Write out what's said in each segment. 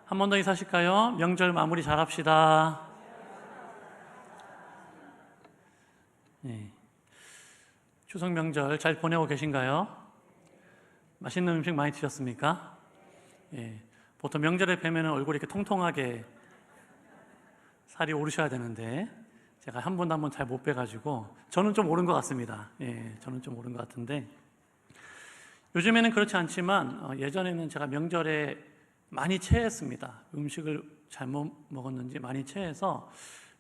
한 번 더 인사하실까요? 명절 마무리 잘 합시다. 네. 추석 명절 잘 보내고 계신가요? 맛있는 음식 많이 드셨습니까? 예. 보통 명절에 뵈면 얼굴이 이렇게 통통하게 살이 오르셔야 되는데 제가 한 번도 잘 못 뵈가지고 저는 좀 오른 것 같습니다. 예, 저는 좀 오른 것 같은데 요즘에는 그렇지 않지만 예전에는 제가 명절에 많이 체했습니다. 음식을 잘못 먹었는지 많이 체해서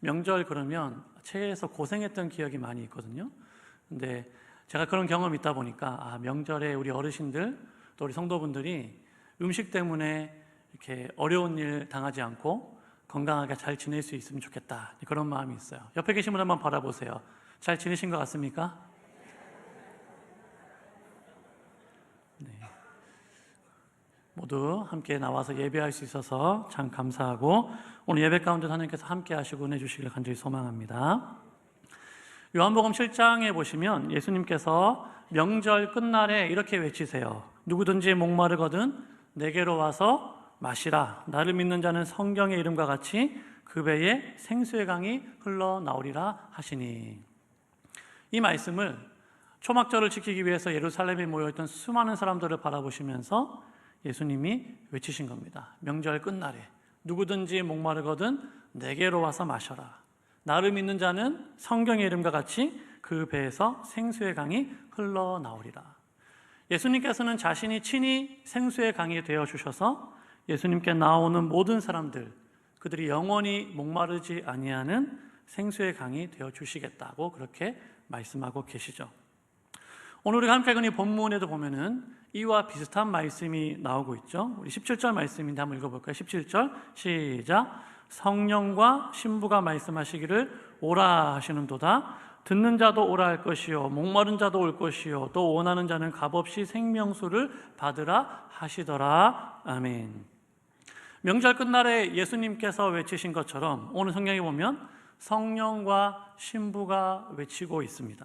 명절 그러면 체해서 고생했던 기억이 많이 있거든요. 근데 제가 그런 경험이 있다 보니까 명절에 우리 어르신들 또 우리 성도분들이 음식 때문에 이렇게 어려운 일 당하지 않고 건강하게 잘 지낼 수 있으면 좋겠다, 그런 마음이 있어요. 옆에 계신 분 한번 바라보세요. 잘 지내신 것 같습니까? 네. 모두 함께 나와서 예배할 수 있어서 참 감사하고 오늘 예배 가운데 하나님께서 함께 하시고 은혜 주시기를 간절히 소망합니다. 요한복음 7장에 보시면 예수님께서 명절 끝날에 이렇게 외치세요. 누구든지 목마르거든 내게로 와서 마시라. 나를 믿는 자는 성경의 이름과 같이 그 배에 생수의 강이 흘러나오리라 하시니, 이 말씀을 초막절을 지키기 위해서 예루살렘에 모여있던 수많은 사람들을 바라보시면서 예수님이 외치신 겁니다. 명절 끝날에 누구든지 목마르거든 내게로 와서 마셔라. 나를 믿는 자는 성경의 이름과 같이 그 배에서 생수의 강이 흘러나오리라. 예수님께서는 자신이 친히 생수의 강이 되어주셔서 예수님께 나오는 모든 사람들, 그들이 영원히 목마르지 아니하는 생수의 강이 되어주시겠다고 그렇게 말씀하고 계시죠. 오늘 우리가 함께 읽은 이 본문에도 보면은 이와 비슷한 말씀이 나오고 있죠. 우리 17절 말씀인데 한번 읽어볼까요? 17절 시작. 성령과 신부가 말씀하시기를 오라 하시는도다. 듣는 자도 오라 할 것이요 목마른 자도 올 것이요 또 원하는 자는 값없이 생명수를 받으라 하시더라. 아멘. 명절 끝날에 예수님께서 외치신 것처럼 오늘 성경에 보면 성령과 신부가 외치고 있습니다.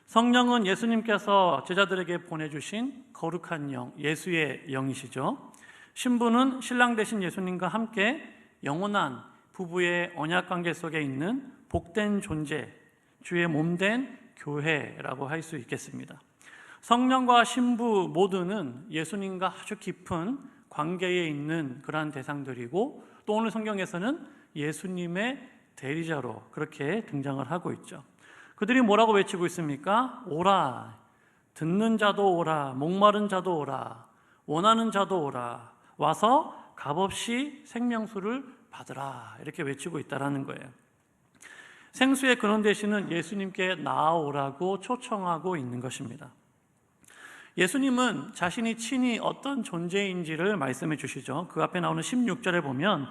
성령은 예수님께서 제자들에게 보내주신 거룩한 영, 예수의 영이시죠. 신부는 신랑 되신 예수님과 함께 영원한 부부의 언약관계 속에 있는 복된 존재, 주의 몸된 교회라고 할 수 있겠습니다. 성령과 신부 모두는 예수님과 아주 깊은 관계에 있는 그러한 대상들이고, 또 오늘 성경에서는 예수님의 대리자로 그렇게 등장을 하고 있죠. 그들이 뭐라고 외치고 있습니까? 오라, 듣는 자도 오라, 목마른 자도 오라, 원하는 자도 오라, 와서 값없이 생명수를 받으라, 이렇게 외치고 있다는 거예요. 생수의 근원 되시는 예수님께 나아오라고 초청하고 있는 것입니다. 예수님은 자신이 친히 어떤 존재인지를 말씀해 주시죠. 그 앞에 나오는 16절에 보면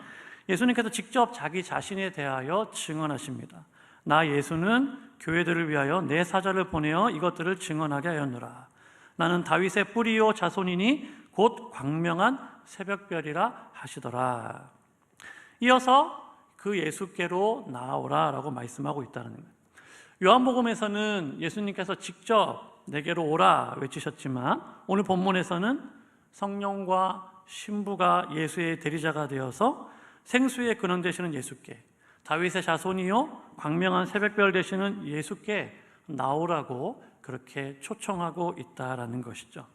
예수님께서 직접 자기 자신에 대하여 증언하십니다. 나 예수는 교회들을 위하여 내 사자를 보내어 이것들을 증언하게 하였노라. 나는 다윗의 뿌리요 자손이니 곧 광명한 새벽별이라 하시더라. 이어서 그 예수께로 나아오라 라고 말씀하고 있다는 거예요. 요한복음에서는 예수님께서 직접 내게로 오라 외치셨지만 오늘 본문에서는 성령과 신부가 예수의 대리자가 되어서 생수의 근원 되시는 예수께, 다윗의 자손이요 광명한 새벽별 되시는 예수께 나오라고 그렇게 초청하고 있다라는 것이죠.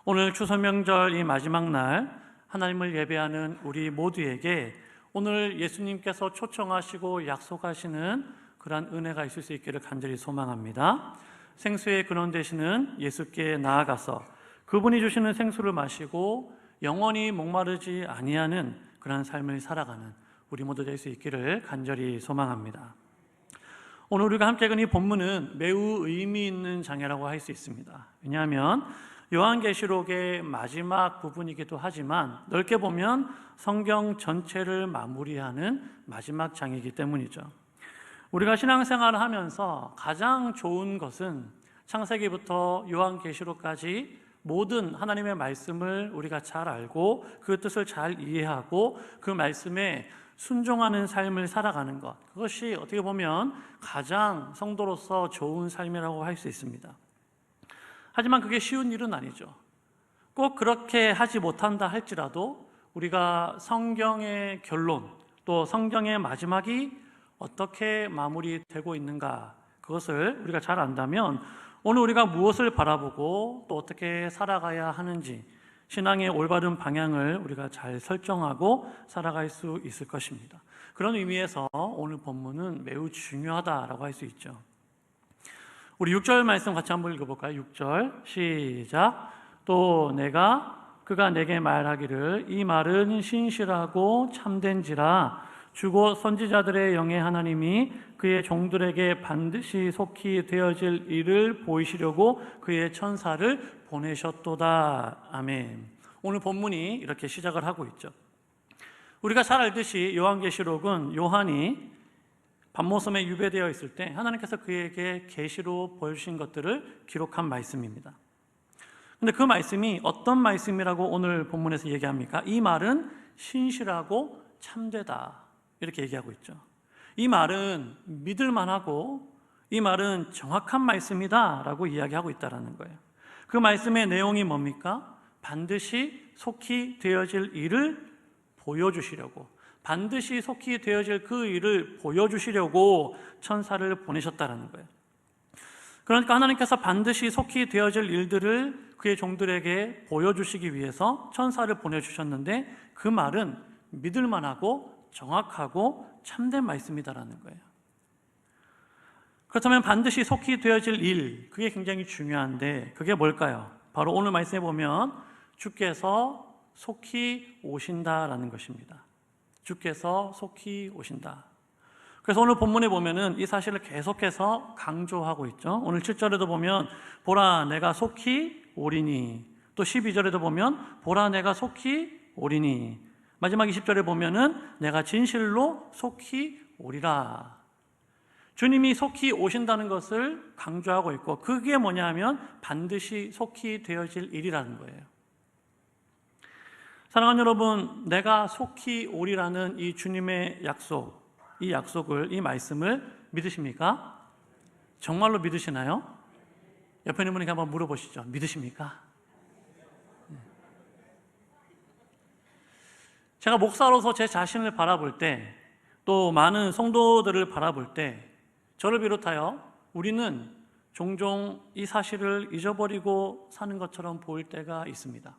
오늘 추수명절 이 마지막 날 하나님을 예배하는 우리 모두에게 오늘 예수님께서 초청하시고 약속하시는 그러한 은혜가 있을 수 있기를 간절히 소망합니다. 생수의 근원 되시는 예수께 나아가서 그분이 주시는 생수를 마시고 영원히 목마르지 아니하는 그러한 삶을 살아가는 우리 모두 될 수 있기를 간절히 소망합니다. 오늘 우리가 함께 읽은 이 본문은 매우 의미 있는 장이라고 할 수 있습니다. 왜냐하면 요한계시록의 마지막 부분이기도 하지만 넓게 보면 성경 전체를 마무리하는 마지막 장이기 때문이죠. 우리가 신앙생활을 하면서 가장 좋은 것은 창세기부터 요한계시록까지 모든 하나님의 말씀을 우리가 잘 알고 그 뜻을 잘 이해하고 그 말씀에 순종하는 삶을 살아가는 것, 그것이 어떻게 보면 가장 성도로서 좋은 삶이라고 할 수 있습니다. 하지만 그게 쉬운 일은 아니죠. 꼭 그렇게 하지 못한다 할지라도 우리가 성경의 결론, 또 성경의 마지막이 어떻게 마무리되고 있는가, 그것을 우리가 잘 안다면 오늘 우리가 무엇을 바라보고 또 어떻게 살아가야 하는지 신앙의 올바른 방향을 우리가 잘 설정하고 살아갈 수 있을 것입니다. 그런 의미에서 오늘 본문은 매우 중요하다라고 할 수 있죠. 우리 6절 말씀 같이 한번 읽어볼까요? 6절 시작. 또 그가 내게 말하기를 이 말은 신실하고 참된지라 주고 선지자들의 영의 하나님이 그의 종들에게 반드시 속히 되어질 일을 보이시려고 그의 천사를 보내셨도다. 아멘. 오늘 본문이 이렇게 시작을 하고 있죠. 우리가 잘 알듯이 요한계시록은 요한이 밤모섬에 유배되어 있을 때 하나님께서 그에게 계시로 보여주신 것들을 기록한 말씀입니다. 근데 그 말씀이 어떤 말씀이라고 오늘 본문에서 얘기합니까? 이 말은 신실하고 참되다, 이렇게 얘기하고 있죠. 이 말은 믿을만하고 이 말은 정확한 말씀이다 라고 이야기하고 있다는 거예요. 그 말씀의 내용이 뭡니까? 반드시 속히 되어질 일을 보여주시려고, 반드시 속히 되어질 그 일을 보여주시려고 천사를 보내셨다는 거예요. 그러니까 하나님께서 반드시 속히 되어질 일들을 그의 종들에게 보여주시기 위해서 천사를 보내주셨는데 그 말은 믿을만하고 정확하고 참된 말씀이다라는 거예요. 그렇다면 반드시 속히 되어질 일, 그게 굉장히 중요한데 그게 뭘까요? 바로 오늘 말씀에 보면 주께서 속히 오신다라는 것입니다. 주께서 속히 오신다. 그래서 오늘 본문에 보면은 이 사실을 계속해서 강조하고 있죠. 오늘 7절에도 보면 보라 내가 속히 오리니, 또 12절에도 보면 보라 내가 속히 오리니, 마지막 20절에 보면은 내가 진실로 속히 오리라. 주님이 속히 오신다는 것을 강조하고 있고 그게 뭐냐면 반드시 속히 되어질 일이라는 거예요. 사랑하는 여러분, 내가 속히 오리라는 이 주님의 약속, 이 약속을, 이 말씀을 믿으십니까? 정말로 믿으시나요? 옆에 있는 분에게 한번 물어보시죠. 믿으십니까? 제가 목사로서 제 자신을 바라볼 때, 또 많은 성도들을 바라볼 때 저를 비롯하여 우리는 종종 이 사실을 잊어버리고 사는 것처럼 보일 때가 있습니다.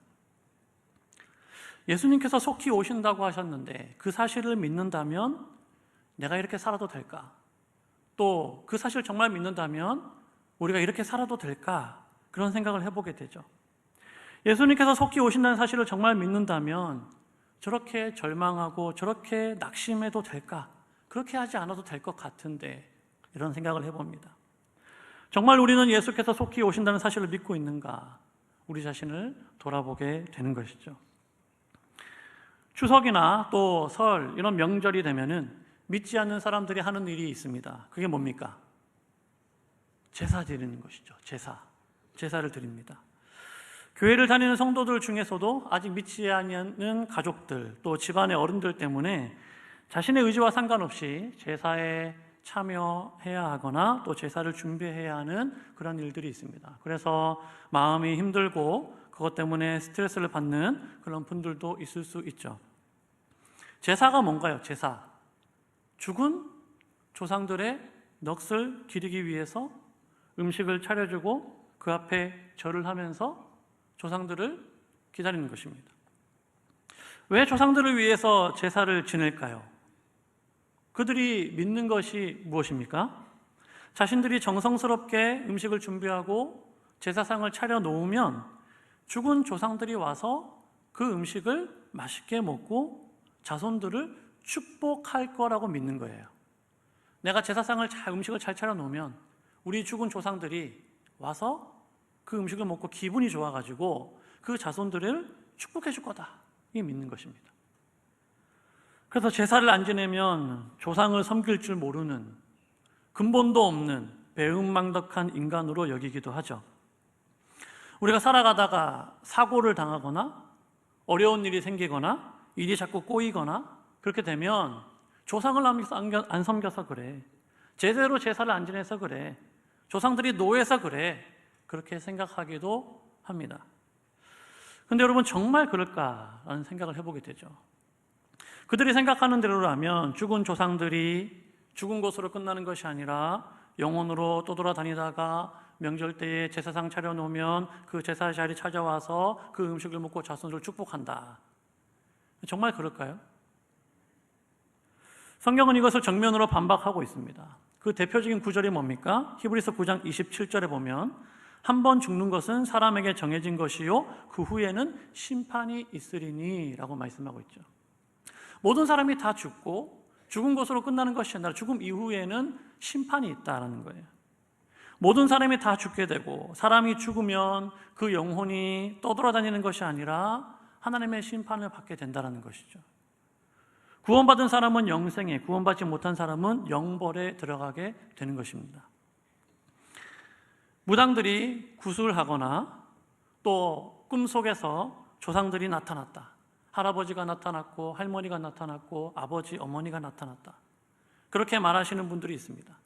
예수님께서 속히 오신다고 하셨는데 그 사실을 믿는다면 내가 이렇게 살아도 될까? 또 그 사실을 정말 믿는다면 우리가 이렇게 살아도 될까? 그런 생각을 해보게 되죠. 예수님께서 속히 오신다는 사실을 정말 믿는다면 저렇게 절망하고 저렇게 낙심해도 될까? 그렇게 하지 않아도 될 것 같은데 이런 생각을 해봅니다. 정말 우리는 예수께서 속히 오신다는 사실을 믿고 있는가? 우리 자신을 돌아보게 되는 것이죠. 추석이나 또 설 이런 명절이 되면은 믿지 않는 사람들이 하는 일이 있습니다. 그게 뭡니까? 제사 드리는 것이죠. 제사를 드립니다. 교회를 다니는 성도들 중에서도 아직 믿지 않는 가족들, 또 집안의 어른들 때문에 자신의 의지와 상관없이 제사에 참여해야 하거나 또 제사를 준비해야 하는 그런 일들이 있습니다. 그래서 마음이 힘들고 그것 때문에 스트레스를 받는 그런 분들도 있을 수 있죠. 제사가 뭔가요? 제사. 죽은 조상들의 넋을 기리기 위해서 음식을 차려주고 그 앞에 절을 하면서 조상들을 기다리는 것입니다. 왜 조상들을 위해서 제사를 지낼까요? 그들이 믿는 것이 무엇입니까? 자신들이 정성스럽게 음식을 준비하고 제사상을 차려놓으면 죽은 조상들이 와서 그 음식을 맛있게 먹고 자손들을 축복할 거라고 믿는 거예요. 내가 제사상을 음식을 잘 차려놓으면 우리 죽은 조상들이 와서 그 음식을 먹고 기분이 좋아가지고 그 자손들을 축복해 줄 거다, 이 믿는 것입니다. 그래서 제사를 안 지내면 조상을 섬길 줄 모르는 근본도 없는 배은망덕한 인간으로 여기기도 하죠. 우리가 살아가다가 사고를 당하거나 어려운 일이 생기거나 일이 자꾸 꼬이거나 그렇게 되면 조상을 안 섬겨서 그래, 제대로 제사를 안 지내서 그래, 조상들이 노예서 그래, 그렇게 생각하기도 합니다. 근데 여러분 정말 그럴까라는 생각을 해보게 되죠. 그들이 생각하는 대로라면 죽은 조상들이 죽은 곳으로 끝나는 것이 아니라 영혼으로 떠돌아다니다가 명절 때에 제사상 차려놓으면 그 제사 자리 찾아와서 그 음식을 먹고 자손을 축복한다. 정말 그럴까요? 성경은 이것을 정면으로 반박하고 있습니다. 그 대표적인 구절이 뭡니까? 히브리서 9장 27절에 보면 한 번 죽는 것은 사람에게 정해진 것이요 그 후에는 심판이 있으리니 라고 말씀하고 있죠. 모든 사람이 다 죽고 죽은 것으로 끝나는 것이 아니라 죽음 이후에는 심판이 있다는 거예요. 모든 사람이 다 죽게 되고 사람이 죽으면 그 영혼이 떠돌아다니는 것이 아니라 하나님의 심판을 받게 된다는 것이죠. 구원받은 사람은 영생에, 구원받지 못한 사람은 영벌에 들어가게 되는 것입니다. 무당들이 구술하거나 또 꿈속에서 조상들이 나타났다, 할아버지가 나타났고 할머니가 나타났고 아버지, 어머니가 나타났다, 그렇게 말하시는 분들이 있습니다.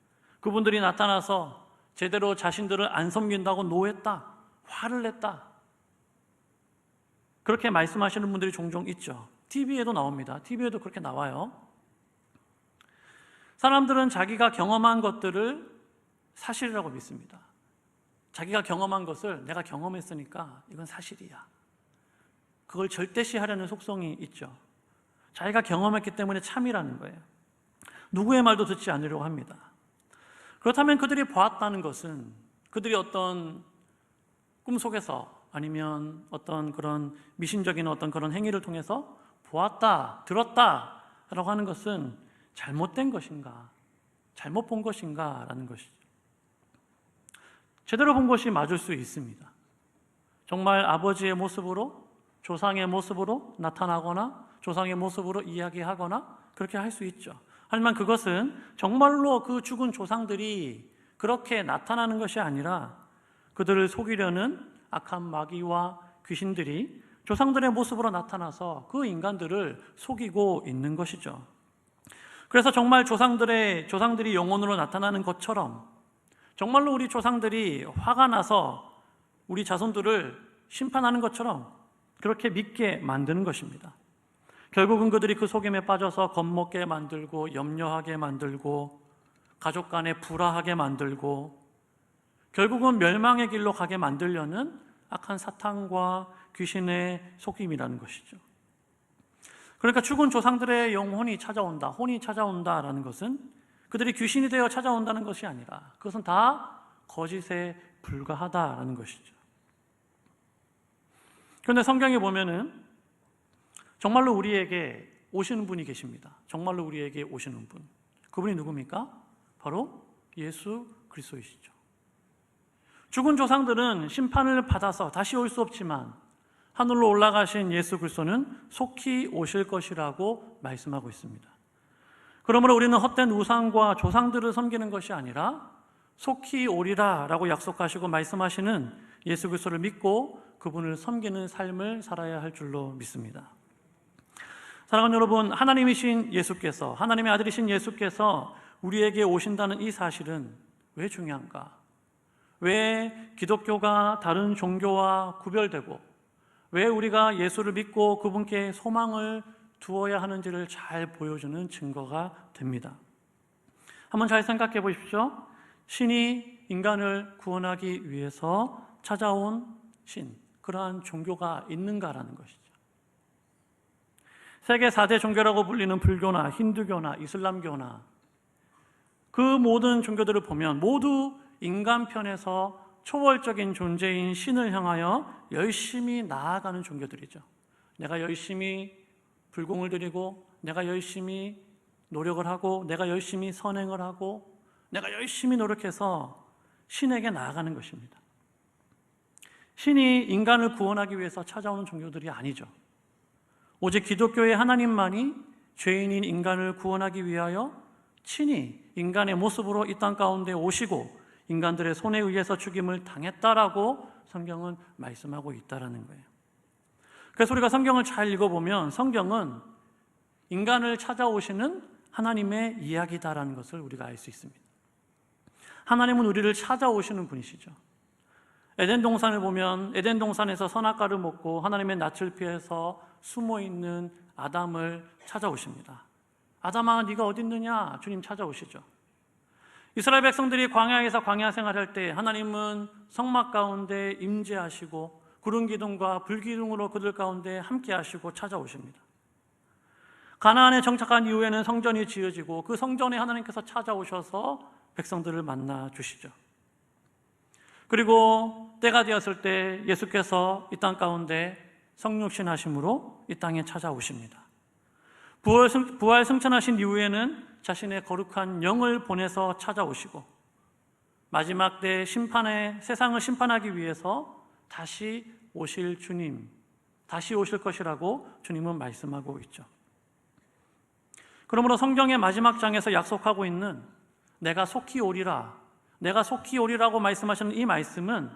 그분들이 나타나서 제대로 자신들을 안 섬긴다고 노했다, 화를 냈다, 그렇게 말씀하시는 분들이 종종 있죠. TV에도 나옵니다. TV에도 그렇게 나와요. 사람들은 자기가 경험한 것들을 사실이라고 믿습니다. 자기가 경험한 것을 내가 경험했으니까 이건 사실이야, 그걸 절대시하려는 속성이 있죠. 자기가 경험했기 때문에 참이라는 거예요. 누구의 말도 듣지 않으려고 합니다. 그렇다면 그들이 보았다는 것은 그들이 어떤 꿈속에서 아니면 어떤 그런 미신적인 어떤 그런 행위를 통해서 보았다, 들었다 라고 하는 것은 잘못된 것인가, 잘못 본 것인가 라는 것이죠. 제대로 본 것이 맞을 수 있습니다. 정말 아버지의 모습으로, 조상의 모습으로 나타나거나 조상의 모습으로 이야기하거나 그렇게 할 수 있죠. 하지만 그것은 정말로 그 죽은 조상들이 그렇게 나타나는 것이 아니라 그들을 속이려는 악한 마귀와 귀신들이 조상들의 모습으로 나타나서 그 인간들을 속이고 있는 것이죠. 그래서 정말 조상들이 영혼으로 나타나는 것처럼 정말로 우리 조상들이 화가 나서 우리 자손들을 심판하는 것처럼 그렇게 믿게 만드는 것입니다. 결국은 그들이 그 속임에 빠져서 겁먹게 만들고 염려하게 만들고 가족 간에 불화하게 만들고 결국은 멸망의 길로 가게 만들려는 악한 사탄과 귀신의 속임이라는 것이죠. 그러니까 죽은 조상들의 영혼이 찾아온다, 혼이 찾아온다라는 것은 그들이 귀신이 되어 찾아온다는 것이 아니라 그것은 다 거짓에 불과하다라는 것이죠. 그런데 성경에 보면은 정말로 우리에게 오시는 분이 계십니다. 정말로 우리에게 오시는 분. 그분이 누굽니까? 바로 예수 그리스도이시죠. 죽은 조상들은 심판을 받아서 다시 올 수 없지만 하늘로 올라가신 예수 그리스도는 속히 오실 것이라고 말씀하고 있습니다. 그러므로 우리는 헛된 우상과 조상들을 섬기는 것이 아니라 속히 오리라 라고 약속하시고 말씀하시는 예수 그리스도를 믿고 그분을 섬기는 삶을 살아야 할 줄로 믿습니다. 사랑하는 여러분, 하나님이신 예수께서, 하나님의 아들이신 예수께서 우리에게 오신다는 이 사실은 왜 중요한가? 왜 기독교가 다른 종교와 구별되고 왜 우리가 예수를 믿고 그분께 소망을 두어야 하는지를 잘 보여주는 증거가 됩니다. 한번 잘 생각해 보십시오. 신이 인간을 구원하기 위해서 찾아온 신, 그러한 종교가 있는가라는 것이죠. 세계 4대 종교라고 불리는 불교나 힌두교나 이슬람교나 그 모든 종교들을 보면 모두 인간 편에서 초월적인 존재인 신을 향하여 열심히 나아가는 종교들이죠. 내가 열심히 불공을 드리고 내가 열심히 노력을 하고 내가 열심히 선행을 하고 내가 열심히 노력해서 신에게 나아가는 것입니다. 신이 인간을 구원하기 위해서 찾아오는 종교들이 아니죠. 오직 기독교의 하나님만이 죄인인 인간을 구원하기 위하여 친히 인간의 모습으로 이 땅 가운데 오시고 인간들의 손에 의해서 죽임을 당했다라고 성경은 말씀하고 있다는 거예요. 그래서 우리가 성경을 잘 읽어보면 성경은 인간을 찾아오시는 하나님의 이야기다라는 것을 우리가 알 수 있습니다. 하나님은 우리를 찾아오시는 분이시죠. 에덴 동산을 보면 에덴 동산에서 선악과를 먹고 하나님의 낯을 피해서 숨어있는 아담을 찾아오십니다. 아담아, 네가 어디 있느냐? 주님 찾아오시죠. 이스라엘 백성들이 광야에서 광야 생활할 때 하나님은 성막 가운데 임재하시고 구름 기둥과 불 기둥으로 그들 가운데 함께 하시고 찾아오십니다. 가나안에 정착한 이후에는 성전이 지어지고 그 성전에 하나님께서 찾아오셔서 백성들을 만나 주시죠. 그리고 때가 되었을 때 예수께서 이 땅 가운데 성육신 하심으로 이 땅에 찾아오십니다. 부활 승천하신 이후에는 자신의 거룩한 영을 보내서 찾아오시고 마지막 때 심판의 세상을 심판하기 위해서 다시 오실 주님, 다시 오실 것이라고 주님은 말씀하고 있죠. 그러므로 성경의 마지막 장에서 약속하고 있는 내가 속히 오리라, 내가 속히 오리라고 말씀하시는 이 말씀은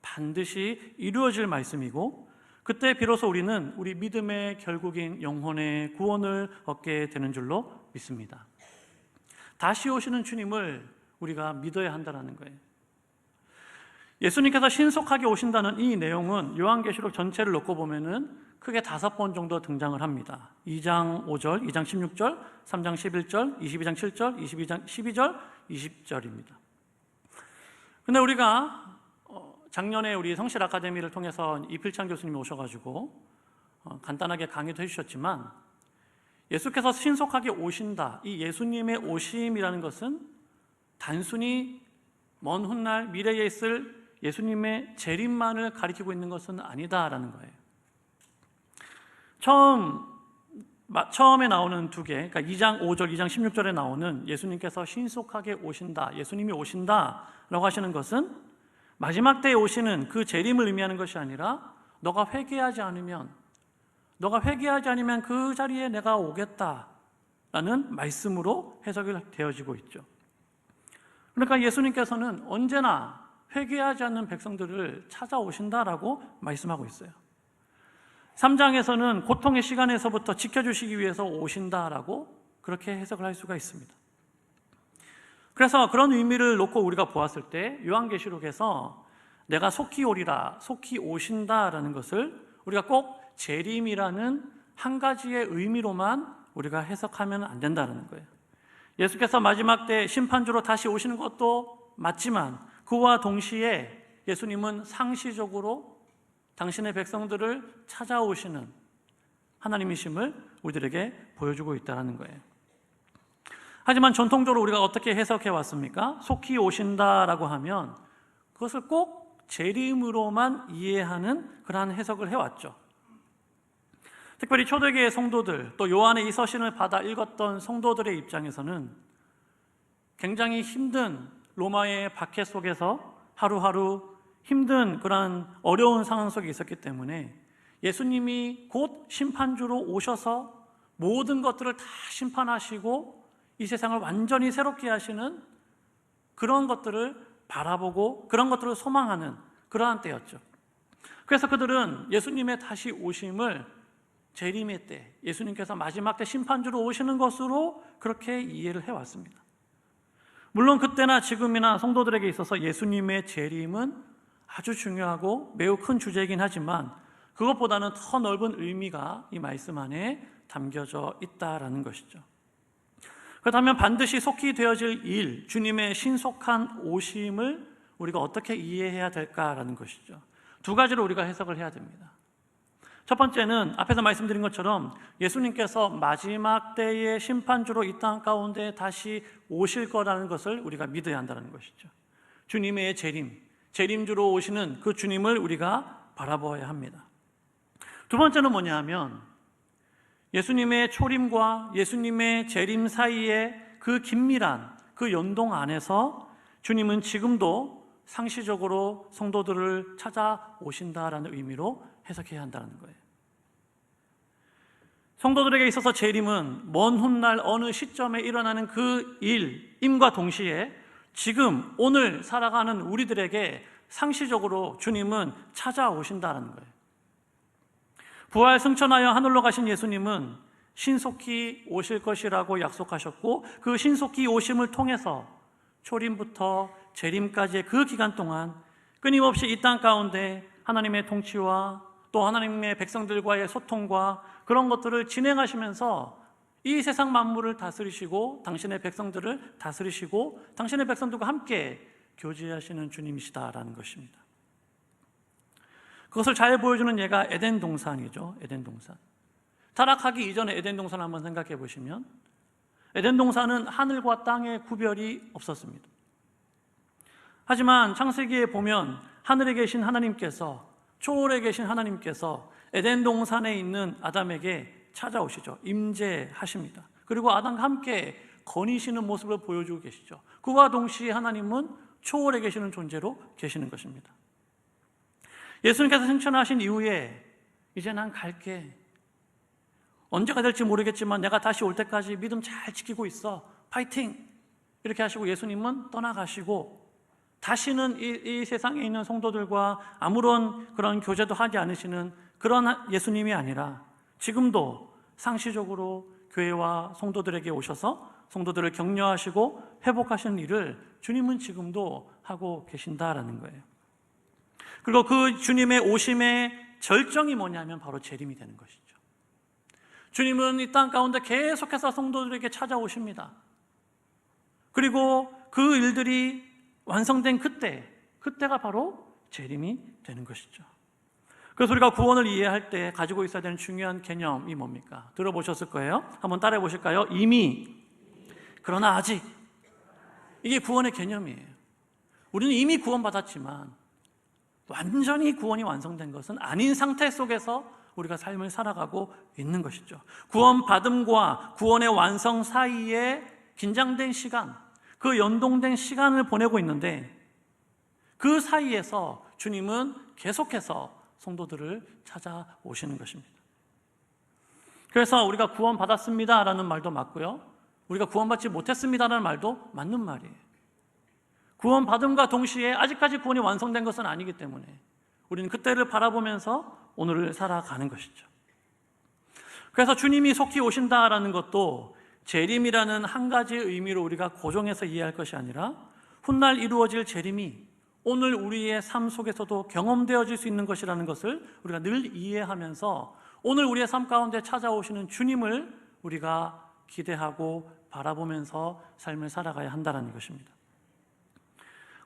반드시 이루어질 말씀이고 그때 비로소 우리는 우리 믿음의 결국인 영혼의 구원을 얻게 되는 줄로 믿습니다. 다시 오시는 주님을 우리가 믿어야 한다는 거예요. 예수님께서 신속하게 오신다는 이 내용은 요한계시록 전체를 놓고 보면은 크게 5번 정도 등장을 합니다. 2장 5절, 2장 16절, 3장 11절, 22장 7절, 22장 12절, 20절입니다. 근데 우리가 작년에 우리 성실 아카데미를 통해서 이필창 교수님이 오셔가지고 간단하게 강의도 해주셨지만 예수께서 신속하게 오신다, 이 예수님의 오심이라는 것은 단순히 먼 훗날 미래에 있을 예수님의 재림만을 가리키고 있는 것은 아니다라는 거예요. 처음에 나오는 두 개, 그러니까 2장 5절, 2장 16절에 나오는 예수님께서 신속하게 오신다, 예수님이 오신다라고 하시는 것은 마지막 때에 오시는 그 재림을 의미하는 것이 아니라 너가 회개하지 않으면 그 자리에 내가 오겠다라는 말씀으로 해석이 되어지고 있죠. 그러니까 예수님께서는 언제나 회개하지 않는 백성들을 찾아오신다라고 말씀하고 있어요. 3장에서는 고통의 시간에서부터 지켜주시기 위해서 오신다라고 그렇게 해석을 할 수가 있습니다. 그래서 그런 의미를 놓고 우리가 보았을 때 요한계시록에서 내가 속히 오리라, 속히 오신다라는 것을 우리가 꼭 재림이라는 한 가지의 의미로만 우리가 해석하면 안 된다는 거예요. 예수께서 마지막 때 심판주로 다시 오시는 것도 맞지만 그와 동시에 예수님은 상시적으로 당신의 백성들을 찾아오시는 하나님이심을 우리들에게 보여주고 있다는 거예요. 하지만 전통적으로 우리가 어떻게 해석해 왔습니까? 속히 오신다라고 하면 그것을 꼭 재림으로만 이해하는 그러한 해석을 해왔죠. 특별히 초대교회 성도들, 또 요한의 이 서신을 받아 읽었던 성도들의 입장에서는 굉장히 힘든 로마의 박해 속에서 하루하루 힘든 그런 어려운 상황 속에 있었기 때문에 예수님이 곧 심판주로 오셔서 모든 것들을 다 심판하시고 이 세상을 완전히 새롭게 하시는 그런 것들을 바라보고 그런 것들을 소망하는 그러한 때였죠. 그래서 그들은 예수님의 다시 오심을 재림의 때, 예수님께서 마지막 때 심판주로 오시는 것으로 그렇게 이해를 해왔습니다. 물론 그때나 지금이나 성도들에게 있어서 예수님의 재림은 아주 중요하고 매우 큰 주제이긴 하지만 그것보다는 더 넓은 의미가 이 말씀 안에 담겨져 있다라는 것이죠. 그렇다면 반드시 속히 되어질 일, 주님의 신속한 오심을 우리가 어떻게 이해해야 될까라는 것이죠. 두 가지로 우리가 해석을 해야 됩니다. 첫 번째는 앞에서 말씀드린 것처럼 예수님께서 마지막 때의 심판주로 이 땅 가운데 다시 오실 거라는 것을 우리가 믿어야 한다는 것이죠. 주님의 재림주로 오시는 그 주님을 우리가 바라보아야 합니다. 두 번째는 뭐냐 하면 예수님의 초림과 예수님의 재림 사이의 그 긴밀한 그 연동 안에서 주님은 지금도 상시적으로 성도들을 찾아오신다라는 의미로 해석해야 한다는 거예요. 성도들에게 있어서 재림은 먼 훗날 어느 시점에 일어나는 그 일임과 동시에 지금 오늘 살아가는 우리들에게 상시적으로 주님은 찾아오신다는 거예요. 부활 승천하여 하늘로 가신 예수님은 신속히 오실 것이라고 약속하셨고 그 신속히 오심을 통해서 초림부터 재림까지의 그 기간 동안 끊임없이 이 땅 가운데 하나님의 통치와 또 하나님의 백성들과의 소통과 그런 것들을 진행하시면서 이 세상 만물을 다스리시고 당신의 백성들을 다스리시고 당신의 백성들과 함께 교제하시는 주님이시다라는 것입니다. 그것을 잘 보여주는 예가 에덴 동산이죠. 에덴 동산. 타락하기 이전에 에덴 동산을 한번 생각해 보시면 에덴 동산은 하늘과 땅의 구별이 없었습니다. 하지만 창세기에 보면 하늘에 계신 하나님께서, 초월에 계신 하나님께서 에덴 동산에 있는 아담에게 찾아오시죠. 임재하십니다. 그리고 아담과 함께 거니시는 모습을 보여주고 계시죠. 그와 동시에 하나님은 초월에 계시는 존재로 계시는 것입니다. 예수님께서 승천하신 이후에 이제 난 갈게, 언제가 될지 모르겠지만 내가 다시 올 때까지 믿음 잘 지키고 있어, 파이팅! 이렇게 하시고 예수님은 떠나가시고 다시는 이 세상에 있는 성도들과 아무런 그런 교제도 하지 않으시는 그런 예수님이 아니라 지금도 상시적으로 교회와 성도들에게 오셔서 성도들을 격려하시고 회복하시는 일을 주님은 지금도 하고 계신다라는 거예요. 그리고 그 주님의 오심의 절정이 뭐냐면 바로 재림이 되는 것이죠. 주님은 이 땅 가운데 계속해서 성도들에게 찾아오십니다. 그리고 그 일들이 완성된 그때가 바로 재림이 되는 것이죠. 그래서 우리가 구원을 이해할 때 가지고 있어야 되는 중요한 개념이 뭡니까? 들어보셨을 거예요. 한번 따라해 보실까요? 이미, 그러나 아직. 이게 구원의 개념이에요. 우리는 이미 구원받았지만 완전히 구원이 완성된 것은 아닌 상태 속에서 우리가 삶을 살아가고 있는 것이죠. 구원받음과 구원의 완성 사이에 긴장된 시간, 그 연동된 시간을 보내고 있는데 그 사이에서 주님은 계속해서 성도들을 찾아오시는 것입니다. 그래서 우리가 구원받았습니다라는 말도 맞고요, 우리가 구원받지 못했습니다라는 말도 맞는 말이에요. 구원받음과 동시에 아직까지 구원이 완성된 것은 아니기 때문에 우리는 그때를 바라보면서 오늘을 살아가는 것이죠. 그래서 주님이 속히 오신다라는 것도 재림이라는 한 가지 의미로 우리가 고정해서 이해할 것이 아니라 훗날 이루어질 재림이 오늘 우리의 삶 속에서도 경험되어질 수 있는 것이라는 것을 우리가 늘 이해하면서 오늘 우리의 삶 가운데 찾아오시는 주님을 우리가 기대하고 바라보면서 삶을 살아가야 한다는 것입니다.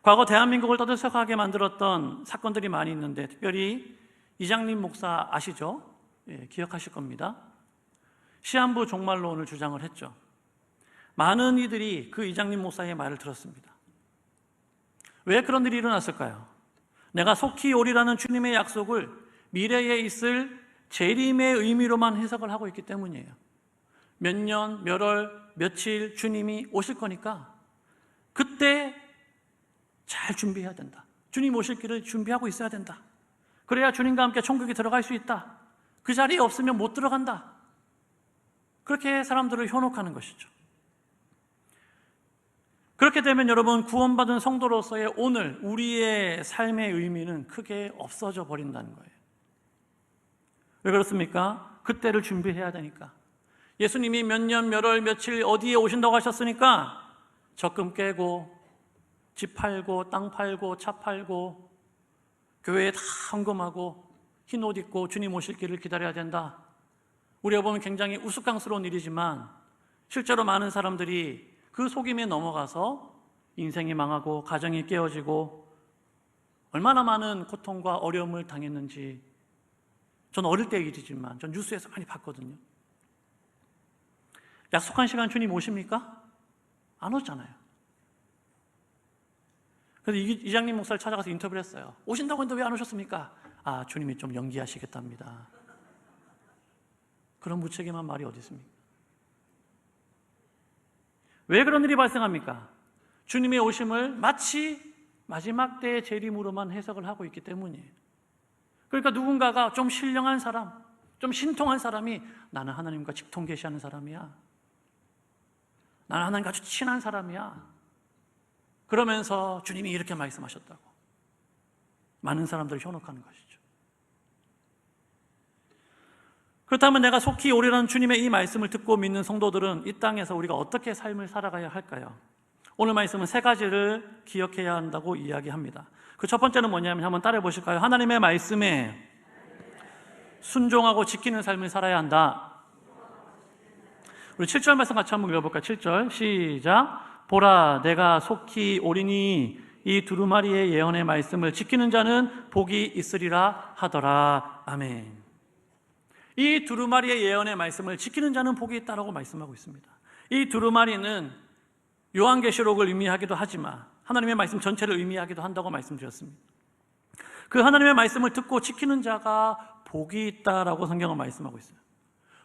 과거 대한민국을 떠들썩하게 만들었던 사건들이 많이 있는데 특별히 이장림 목사 아시죠? 예, 기억하실 겁니다. 시한부 종말론을 주장을 했죠. 많은 이들이 그 이장림 목사의 말을 들었습니다. 왜 그런 일이 일어났을까요? 내가 속히 오리라는 주님의 약속을 미래에 있을 재림의 의미로만 해석을 하고 있기 때문이에요. 몇 년, 몇 월, 며칠 주님이 오실 거니까 그때 잘 준비해야 된다. 주님 오실 길을 준비하고 있어야 된다. 그래야 주님과 함께 천국에 들어갈 수 있다. 그 자리에 없으면 못 들어간다. 그렇게 사람들을 현혹하는 것이죠. 그렇게 되면 여러분, 구원받은 성도로서의 오늘 우리의 삶의 의미는 크게 없어져 버린다는 거예요. 왜 그렇습니까? 그때를 준비해야 되니까. 예수님이 몇 년, 몇 월, 며칠 어디에 오신다고 하셨으니까 적금 깨고 집 팔고 땅 팔고 차 팔고 교회에 다 헌금하고 흰 옷 입고 주님 오실 길을 기다려야 된다. 우리가 보면 굉장히 우스꽝스러운 일이지만 실제로 많은 사람들이 그 속임에 넘어가서 인생이 망하고 가정이 깨어지고 얼마나 많은 고통과 어려움을 당했는지 전 어릴 때 일이지만 전 뉴스에서 많이 봤거든요. 약속한 시간 주님 오십니까? 안 오잖아요. 그래서 이장님 목사를 찾아가서 인터뷰를 했어요. 오신다고 했는데 왜 안 오셨습니까? 아, 주님이 좀 연기하시겠답니다. 그런 무책임한 말이 어디 있습니까? 왜 그런 일이 발생합니까? 주님의 오심을 마치 마지막 때의 재림으로만 해석을 하고 있기 때문이에요. 그러니까 누군가가 좀 신령한 사람, 좀 신통한 사람이 나는 하나님과 직통계시하는 사람이야, 나는 하나님과 아주 친한 사람이야, 그러면서 주님이 이렇게 말씀하셨다고 많은 사람들을 현혹하는 것이죠. 그렇다면 내가 속히 오리라는 주님의 이 말씀을 듣고 믿는 성도들은 이 땅에서 우리가 어떻게 삶을 살아가야 할까요? 오늘 말씀은 세 가지를 기억해야 한다고 이야기합니다. 그 첫 번째는 뭐냐면 한번 따라해 보실까요? 하나님의 말씀에 순종하고 지키는 삶을 살아야 한다. 우리 7절 말씀 같이 한번 읽어볼까요? 7절 시작. 보라, 내가 속히 오리니 이 두루마리의 예언의 말씀을 지키는 자는 복이 있으리라 하더라. 아멘. 이 두루마리의 예언의 말씀을 지키는 자는 복이 있다라고 말씀하고 있습니다. 이 두루마리는 요한계시록을 의미하기도 하지만 하나님의 말씀 전체를 의미하기도 한다고 말씀드렸습니다. 그 하나님의 말씀을 듣고 지키는 자가 복이 있다라고 성경은 말씀하고 있어요.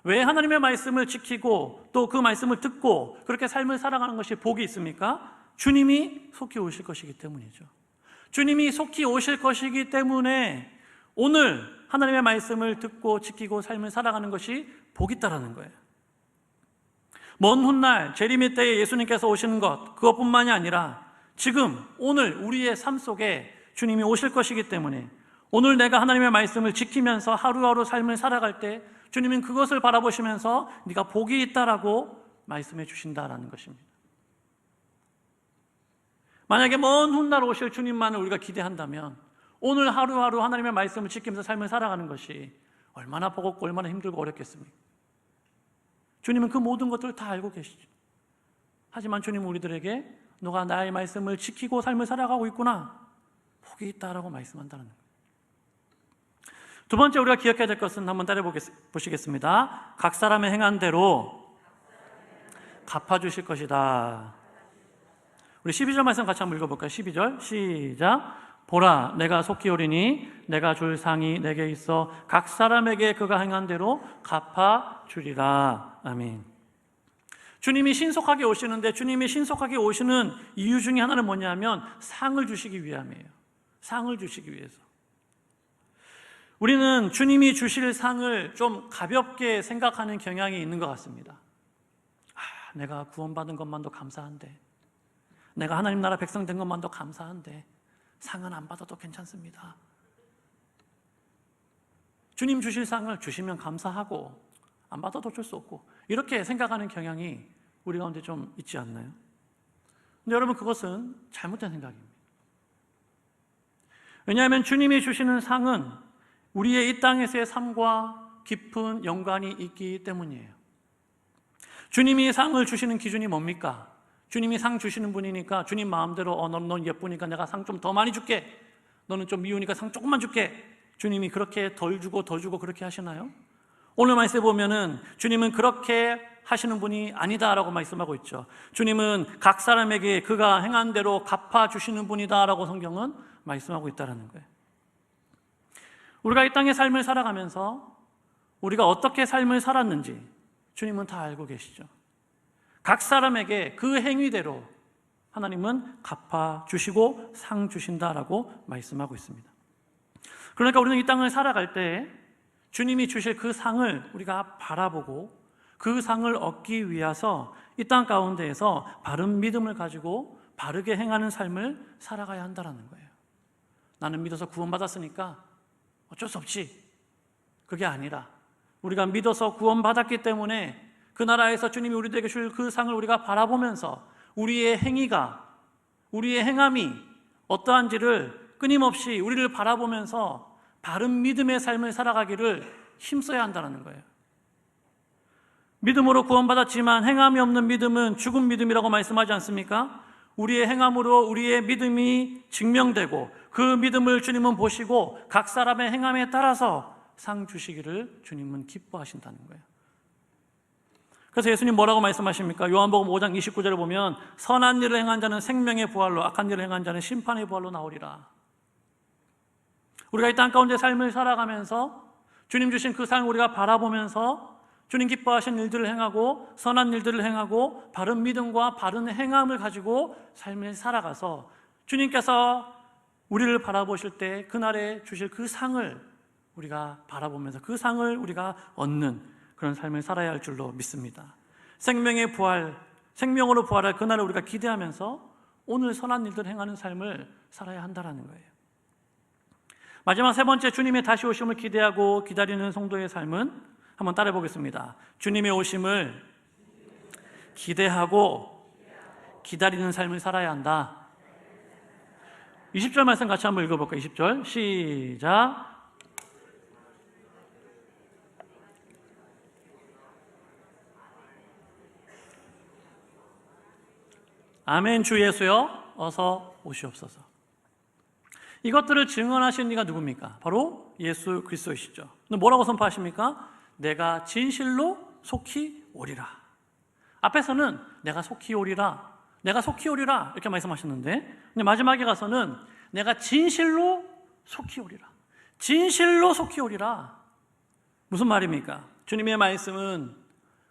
왜 하나님의 말씀을 지키고 또 그 말씀을 듣고 그렇게 삶을 살아가는 것이 복이 있습니까? 주님이 속히 오실 것이기 때문이죠. 주님이 속히 오실 것이기 때문에 오늘 하나님의 말씀을 듣고 지키고 삶을 살아가는 것이 복이 있다라는 거예요. 먼 훗날 재림의 때에 예수님께서 오시는 것, 그것뿐만이 아니라 지금 오늘 우리의 삶 속에 주님이 오실 것이기 때문에 오늘 내가 하나님의 말씀을 지키면서 하루하루 삶을 살아갈 때 주님은 그것을 바라보시면서 네가 복이 있다라고 말씀해 주신다라는 것입니다. 만약에 먼 훗날 오실 주님만을 우리가 기대한다면 오늘 하루하루 하나님의 말씀을 지키면서 삶을 살아가는 것이 얼마나 버겁고 얼마나 힘들고 어렵겠습니까? 주님은 그 모든 것들을 다 알고 계시죠. 하지만 주님은 우리들에게 너가 나의 말씀을 지키고 삶을 살아가고 있구나, 복이 있다라고 말씀한다는 거예요. 두 번째 우리가 기억해야 될 것은 한번 따라해 보시겠습니다. 각 사람의 행한 대로 갚아주실 것이다. 우리 12절 말씀 같이 한번 읽어볼까요? 12절 시작. 보라, 내가 속히 오리니 내가 줄 상이 내게 있어 각 사람에게 그가 행한 대로 갚아주리라. 아멘. 주님이 신속하게 오시는데 주님이 신속하게 오시는 이유 중에 하나는 뭐냐면 상을 주시기 위함이에요. 상을 주시기 위해서. 우리는 주님이 주실 상을 좀 가볍게 생각하는 경향이 있는 것 같습니다. 내가 구원받은 것만도 감사한데, 내가 하나님 나라 백성 된 것만도 감사한데 상은 안 받아도 괜찮습니다. 주님 주실 상을 주시면 감사하고 안 받아도 어쩔 수 없고 이렇게 생각하는 경향이 우리 가운데 좀 있지 않나요? 근데 여러분, 그것은 잘못된 생각입니다. 왜냐하면 주님이 주시는 상은 우리의 이 땅에서의 삶과 깊은 연관이 있기 때문이에요. 주님이 상을 주시는 기준이 뭡니까? 주님이 상 주시는 분이니까 주님 마음대로 넌 예쁘니까 내가 상 좀 더 많이 줄게, 너는 좀 미우니까 상 조금만 줄게. 주님이 그렇게 덜 주고 더 주고 그렇게 하시나요? 오늘 말씀에 보면은 주님은 그렇게 하시는 분이 아니다라고 말씀하고 있죠. 주님은 각 사람에게 그가 행한 대로 갚아주시는 분이다라고 성경은 말씀하고 있다는 거예요. 우리가 이 땅의 삶을 살아가면서 우리가 어떻게 삶을 살았는지 주님은 다 알고 계시죠. 각 사람에게 그 행위대로 하나님은 갚아주시고 상 주신다라고 말씀하고 있습니다. 그러니까 우리는 이 땅을 살아갈 때 주님이 주실 그 상을 우리가 바라보고 그 상을 얻기 위해서 이 땅 가운데에서 바른 믿음을 가지고 바르게 행하는 삶을 살아가야 한다는 거예요. 나는 믿어서 구원받았으니까 어쩔 수 없지, 그게 아니라 우리가 믿어서 구원받았기 때문에 그 나라에서 주님이 우리들에게 줄 그 상을 우리가 바라보면서 우리의 행위가, 우리의 행함이 어떠한지를 끊임없이 우리를 바라보면서 바른 믿음의 삶을 살아가기를 힘써야 한다는 거예요. 믿음으로 구원받았지만 행함이 없는 믿음은 죽은 믿음이라고 말씀하지 않습니까? 우리의 행함으로 우리의 믿음이 증명되고 그 믿음을 주님은 보시고 각 사람의 행함에 따라서 상 주시기를 주님은 기뻐하신다는 거예요. 그래서 예수님 뭐라고 말씀하십니까? 요한복음 5장 29절을 보면 선한 일을 행한 자는 생명의 부활로, 악한 일을 행한 자는 심판의 부활로 나오리라. 우리가 이 땅 가운데 삶을 살아가면서 주님 주신 그 삶을 우리가 바라보면서 주님 기뻐하신 일들을 행하고 선한 일들을 행하고 바른 믿음과 바른 행함을 가지고 삶을 살아가서 주님께서 우리를 바라보실 때 그날에 주실 그 상을 우리가 바라보면서 그 상을 우리가 얻는 그런 삶을 살아야 할 줄로 믿습니다. 생명의 부활, 생명으로 부활할 그날을 우리가 기대하면서 오늘 선한 일들을 행하는 삶을 살아야 한다는 거예요. 마지막 세 번째, 주님의 다시 오심을 기대하고 기다리는 성도의 삶은 한번 따라해 보겠습니다. 주님의 오심을 기대하고 기다리는 삶을 살아야 한다. 20절 말씀 같이 한번 읽어볼까요? 20절 시작. 아멘. 주 예수여 어서 오시옵소서. 이것들을 증언하신 이가 누굽니까? 바로 예수 그리스도이시죠. 근데 뭐라고 선포하십니까? 내가 진실로 속히 오리라. 앞에서는 내가 속히 오리라, 내가 속히 오리라 이렇게 말씀하셨는데, 근데 마지막에 가서는 내가 진실로 속히 오리라, 진실로 속히 오리라. 무슨 말입니까? 주님의 말씀은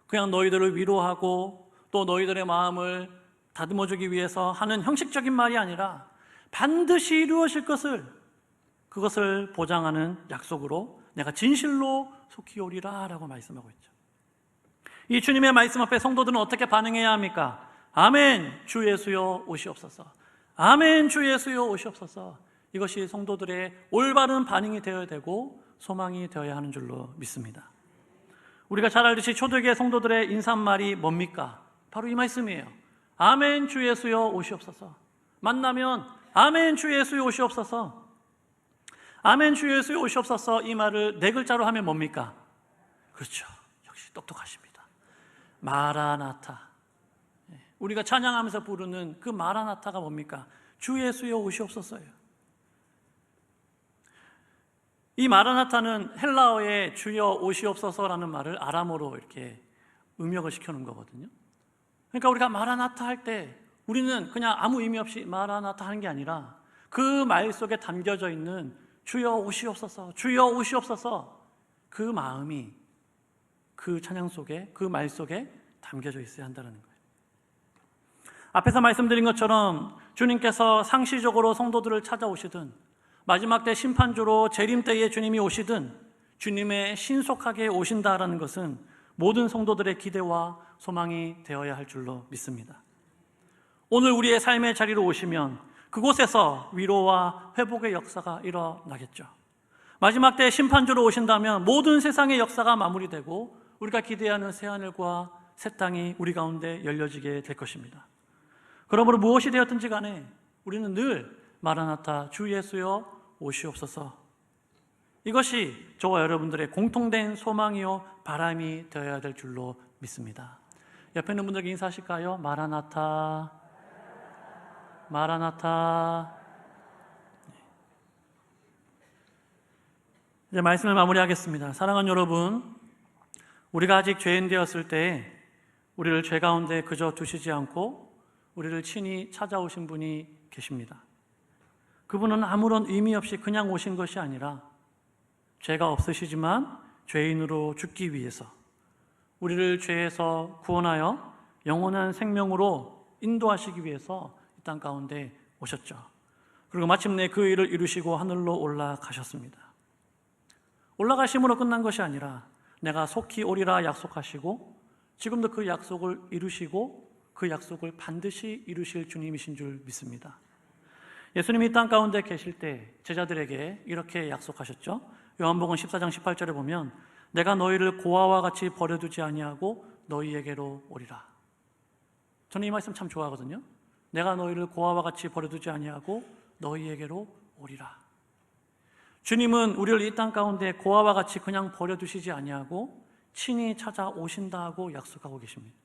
그냥 너희들을 위로하고 또 너희들의 마음을 다듬어주기 위해서 하는 형식적인 말이 아니라 반드시 이루어질 것을, 그것을 보장하는 약속으로 내가 진실로 속히 오리라 라고 말씀하고 있죠. 이 주님의 말씀 앞에 성도들은 어떻게 반응해야 합니까? 아멘 주 예수여 오시옵소서, 아멘 주 예수여 오시옵소서. 이것이 성도들의 올바른 반응이 되어야 되고 소망이 되어야 하는 줄로 믿습니다. 우리가 잘 알듯이 초대교회 성도들의 인사말이 뭡니까? 바로 이 말씀이에요. 아멘 주 예수여 오시옵소서. 만나면 아멘 주 예수여 오시옵소서. 아멘 주 예수여 오시옵소서. 이 말을 네 글자로 하면 뭡니까? 그렇죠, 역시 똑똑하십니다. 마라나타. 우리가 찬양하면서 부르는 그 마라나타가 뭡니까? 주 예수여 오시옵소서예요. 이 마라나타는 헬라어의 주여 오시옵소서라는 말을 아람어로 이렇게 음역을 시켜놓은 거거든요. 그러니까 우리가 마라나타 할 때 우리는 그냥 아무 의미 없이 마라나타 하는 게 아니라 그 말 속에 담겨져 있는 주여 오시옵소서, 주여 오시옵소서, 그 마음이 그 찬양 속에, 그 말 속에 담겨져 있어야 한다는 거예요. 앞에서 말씀드린 것처럼 주님께서 상시적으로 성도들을 찾아오시든 마지막 때 심판주로 재림 때에 주님이 오시든 주님의 신속하게 오신다라는 것은 모든 성도들의 기대와 소망이 되어야 할 줄로 믿습니다. 오늘 우리의 삶의 자리로 오시면 그곳에서 위로와 회복의 역사가 일어나겠죠. 마지막 때 심판주로 오신다면 모든 세상의 역사가 마무리되고 우리가 기대하는 새하늘과 새 땅이 우리 가운데 열려지게 될 것입니다. 그러므로 무엇이 되었든지 간에 우리는 늘 마라나타 주 예수여 오시옵소서, 이것이 저와 여러분들의 공통된 소망이요 바람이 되어야 될 줄로 믿습니다. 옆에 있는 분들에게 인사하실까요? 마라나타, 마라나타. 이제 말씀을 마무리하겠습니다. 사랑하는 여러분, 우리가 아직 죄인 되었을 때 우리를 죄 가운데 그저 두시지 않고 우리를 친히 찾아오신 분이 계십니다. 그분은 아무런 의미 없이 그냥 오신 것이 아니라 죄가 없으시지만 죄인으로 죽기 위해서 우리를 죄에서 구원하여 영원한 생명으로 인도하시기 위해서 이 땅 가운데 오셨죠. 그리고 마침내 그 일을 이루시고 하늘로 올라가셨습니다. 올라가심으로 끝난 것이 아니라 내가 속히 오리라 약속하시고 지금도 그 약속을 이루시고 그 약속을 반드시 이루실 주님이신 줄 믿습니다. 예수님이 이 땅 가운데 계실 때 제자들에게 이렇게 약속하셨죠. 요한복음 14장 18절에 보면 내가 너희를 고아와 같이 버려두지 아니하고 너희에게로 오리라. 저는 이 말씀 참 좋아하거든요. 내가 너희를 고아와 같이 버려두지 아니하고 너희에게로 오리라. 주님은 우리를 이 땅 가운데 고아와 같이 그냥 버려두시지 아니하고 친히 찾아오신다고 약속하고 계십니다.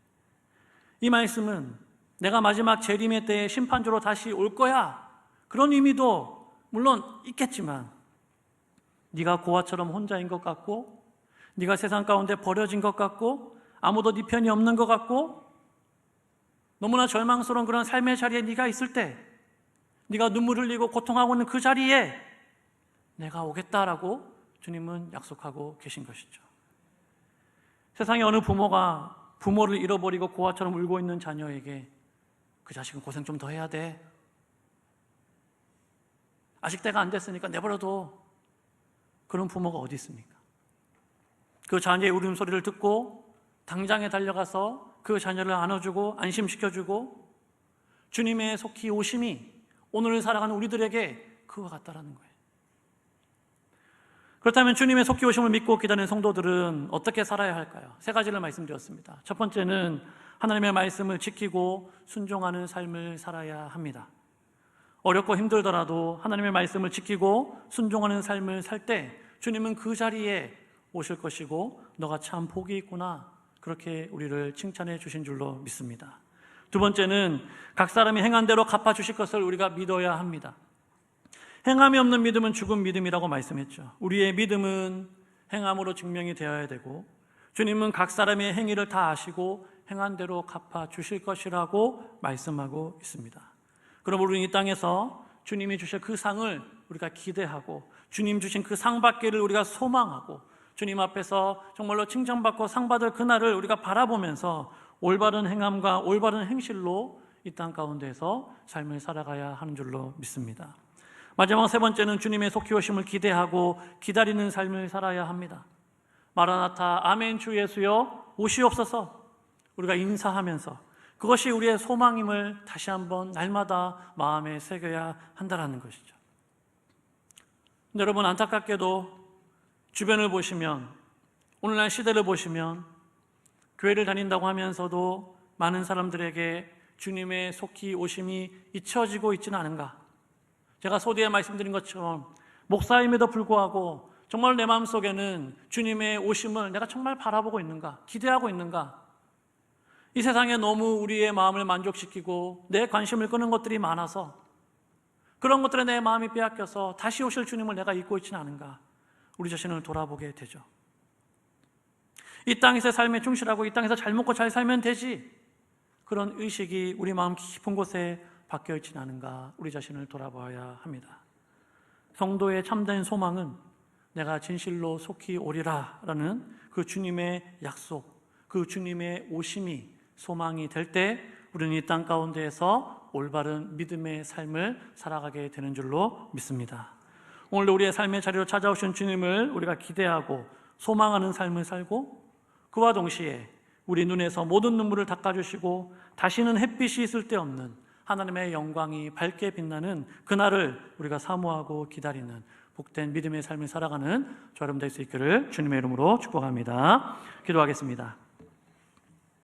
이 말씀은 내가 마지막 재림의 때에 심판주로 다시 올 거야, 그런 의미도 물론 있겠지만 네가 고아처럼 혼자인 것 같고 네가 세상 가운데 버려진 것 같고 아무도 네 편이 없는 것 같고 너무나 절망스러운 그런 삶의 자리에 네가 있을 때 네가 눈물 흘리고 고통하고 있는 그 자리에 내가 오겠다라고 주님은 약속하고 계신 것이죠. 세상에 어느 부모가 부모를 잃어버리고 고아처럼 울고 있는 자녀에게 그 자식은 고생 좀 더 해야 돼, 아직 때가 안 됐으니까 내버려둬, 그런 부모가 어디 있습니까? 그 자녀의 울음소리를 듣고 당장에 달려가서 그 자녀를 안아주고 안심시켜주고 주님의 속히 오심이 오늘을 살아가는 우리들에게 그와 같다라는 거예요. 그렇다면 주님의 속히 오심을 믿고 기다리는 성도들은 어떻게 살아야 할까요? 세 가지를 말씀드렸습니다. 첫 번째는 하나님의 말씀을 지키고 순종하는 삶을 살아야 합니다. 어렵고 힘들더라도 하나님의 말씀을 지키고 순종하는 삶을 살 때 주님은 그 자리에 오실 것이고 너가 참 복이 있구나, 그렇게 우리를 칭찬해 주신 줄로 믿습니다. 두 번째는 각 사람이 행한 대로 갚아주실 것을 우리가 믿어야 합니다. 행함이 없는 믿음은 죽은 믿음이라고 말씀했죠. 우리의 믿음은 행함으로 증명이 되어야 되고 주님은 각 사람의 행위를 다 아시고 행한 대로 갚아주실 것이라고 말씀하고 있습니다. 그럼 우리는 이 땅에서 주님이 주실 그 상을 우리가 기대하고 주님 주신 그 상 받기를 우리가 소망하고 주님 앞에서 정말로 칭찬받고 상 받을 그날을 우리가 바라보면서 올바른 행함과 올바른 행실로 이 땅 가운데에서 삶을 살아가야 하는 줄로 믿습니다. 마지막 세 번째는 주님의 속히 오심을 기대하고 기다리는 삶을 살아야 합니다. 마라나타, 아멘 주 예수여 오시옵소서, 우리가 인사하면서 그것이 우리의 소망임을 다시 한번 날마다 마음에 새겨야 한다는 것이죠. 근데 여러분, 안타깝게도 주변을 보시면, 오늘날 시대를 보시면 교회를 다닌다고 하면서도 많은 사람들에게 주님의 속히 오심이 잊혀지고 있지는 않은가. 제가 소디에 말씀드린 것처럼 목사임에도 불구하고 정말 내 마음속에는 주님의 오심을 내가 정말 바라보고 있는가, 기대하고 있는가. 이 세상에 너무 우리의 마음을 만족시키고 내 관심을 끄는 것들이 많아서 그런 것들에 내 마음이 빼앗겨서 다시 오실 주님을 내가 잊고 있지는 않은가, 우리 자신을 돌아보게 되죠. 이 땅에서 삶에 충실하고 이 땅에서 잘 먹고 잘 살면 되지, 그런 의식이 우리 마음 깊은 곳에 박혀 있지는 않은가, 우리 자신을 돌아봐야 합니다. 성도의 참된 소망은 내가 진실로 속히 오리라 라는 그 주님의 약속, 그 주님의 오심이 소망이 될 때 우리는 이 땅 가운데에서 올바른 믿음의 삶을 살아가게 되는 줄로 믿습니다. 오늘도 우리의 삶의 자리로 찾아오신 주님을 우리가 기대하고 소망하는 삶을 살고, 그와 동시에 우리 눈에서 모든 눈물을 닦아주시고 다시는 햇빛이 있을 데 없는 하나님의 영광이 밝게 빛나는 그날을 우리가 사모하고 기다리는 복된 믿음의 삶을 살아가는 저 여러분 될 수 있기를 주님의 이름으로 축복합니다. 기도하겠습니다.